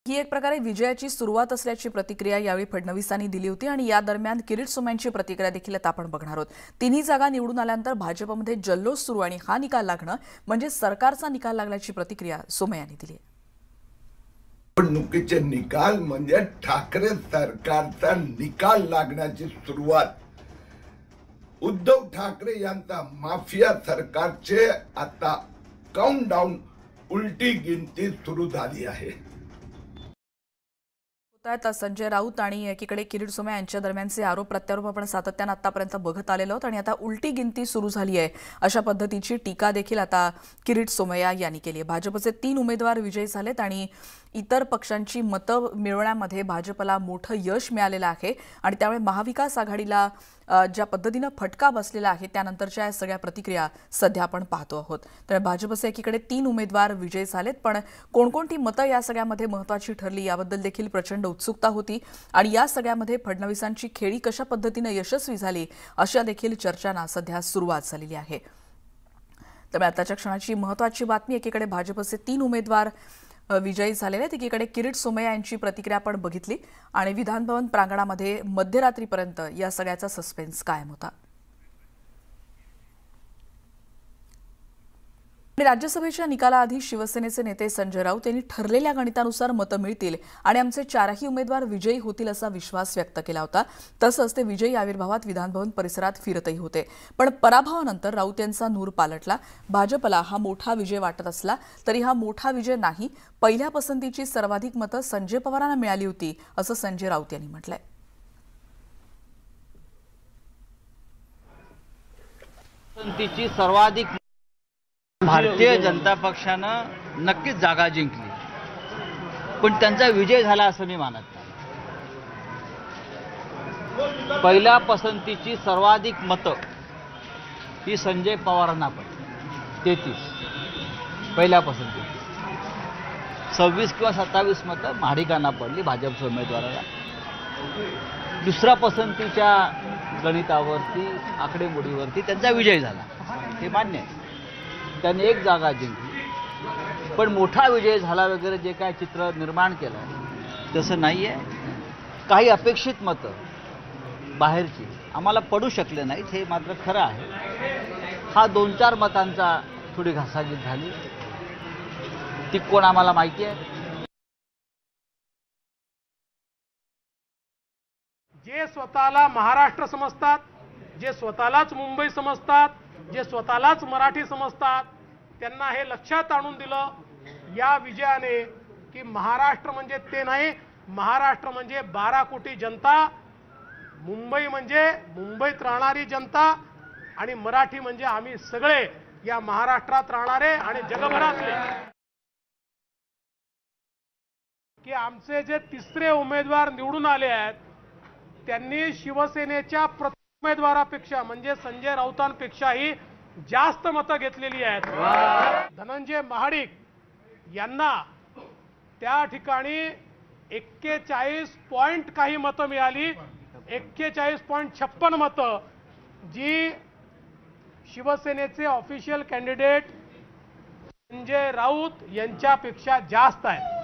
ही एक प्रकारे विजयाची सुरुवात असल्याची प्रतिक्रिया यावेळी फडणवीसांनी दिली होती आणि या दरम्यान किरीट सोमय्यांची प्रतिक्रिया देखील आता आपण बघणार आहोत। तिन्ही जागा निवडून आल्यानंतर भाजपमध्ये जल्लोष सुरू आणि हा निकाल लागणं म्हणजे सरकारचा निकाल लागल्याची प्रतिक्रिया सोमय्यांनी दिली। निवडणुकीचे निकाल म्हणजे ठाकरे सरकारचा निकाल लागण्याची सुरुवात। उद्धव ठाकरे यांचा माफिया सरकारचे आता काउंटडाऊन उलटी गिनती सुरू झाली आहे। संजय राऊत आणि एकीकडे किरीट सोमय्या यांच्या दरम्यानचे आरोप प्रत्यारोप आपण सातत्याने आतापर्यंत बघत आलेलो आहोत आणि आता उलटी गिनती सुरू झाली आहे अशा पद्धतीची टीका देखील आता किरीट सोमय्या यांनी केली आहे। भाजपचे 3 उमेदवार विजयी झालेत आणि इतर पक्षांची मतं मिळवण्यामध्ये भाजपला मोठं यश मिळालेलं आहे आणि त्यामुळे महाविकास आघाडीला ज्या पद्धतीने फटका बसलेला आहे त्यानंतरच्या या सगळ्या प्रतिक्रिया सध्या आपण पाहतो आहोत। तर भाजपचे एकीकडे 3 उमेदवार विजयी झालेत पण कोणकोणती मतं या सगळ्यामध्ये महत्त्वाची ठरली याबद्दल देखील प्रचंड उत्सुकता होती आणि या सगळ्यामध्ये फडणवीसांची खेळी कशा पद्धतीने यशस्वी झाली अशा देखील चर्चांना सध्या सुरुवात झालेली आहे। तर आताच्या क्षणाची महत्त्वाची बातमी, एकीकडे भाजपचे 3 उमेदवार विजयी झालेले आहेत, एकीकडे किरीट सोमय्या यांची प्रतिक्रिया आपण बघितली आणि विधानभवन प्रांगणामध्ये मध्यरात्रीपर्यंत या सगळ्याचा सस्पेन्स कायम होता। राज्यसभेच्या निकालाआधी शिवसेनेचे नेते संजय राऊत यांनी ठरलेल्या गणितानुसार मतं मिळतील आणि आमचे 4ही उमेदवार विजयी होतील असा विश्वास व्यक्त केला होता। तसंच ते विजयी आविर्भावात विधानभवन परिसरात फिरतही होते। पण पराभवानंतर राऊत यांचा नूर पालटला। भाजपला हा मोठा विजय वाटत असला तरी हा मोठा विजय नाही, पहिल्या पसंतीची सर्वाधिक मतं संजय पवारांना मिळाली होती असं संजय राऊत यांनी म्हटलंय। पसंतीची सर्वाधिक भारतीय जनता पक्षानं नक्कीच जागा जिंकली, पण त्यांचा विजय झाला असं मी मानत नाही। पहिल्या पसंतीची सर्वाधिक मतं ही संजय पवारांना पडली, 33 पहिल्या पसंतीची, 26 किंवा 27 मतं महाडिकांना पडली भाजपच्या उमेदवाराला। दुसऱ्या पसंतीच्या गणितावरती आकडेमोडीवरती त्यांचा विजय झाला, हे मान्य आहे। त्यांनी 1 जागा जिंकली, पण मोठा विजय झाला वगैरे जे काय चित्र निर्माण केलं तसं नाही आहे। काही अपेक्षित मतं बाहेरची आम्हाला पडू शकले नाहीत, हे मात्र खरं आहे। हा 2-4 मतांचा थोडी घासाघीस झाली, ती कोण आम्हाला माहिती आहे। जे स्वतःला महाराष्ट्र समजतात, जे स्वतःलाच मुंबई समजतात, जे स्वतःलाच मराठी समजतात, त्यांना हे लक्षात आणून दिलं या विजयाने की महाराष्ट्र म्हणजे ते नाही, महाराष्ट्र म्हणजे 12 कोटी जनता, मुंबई म्हणजे मुंबईत राहणारी जनता आणि मराठी म्हणजे आम्ही सगळे या महाराष्ट्रात राहणारे आणि जगभरातले। की आमचे जे 3रे उमेदवार निवडून आले आहेत त्यांनी शिवसेनेच्या उमेदवारापेक्षा म्हणजे संजय राऊतांपेक्षाही जास्त मतं घेतलेली आहेत। धनंजय महाडिक यांना त्या ठिकाणी 41 पॉइंट काही मतं मिळाली, 41.56 मतं, जी शिवसेनेचे ऑफिशियल कॅन्डिडेट संजय राऊत यांच्यापेक्षा जास्त आहेत।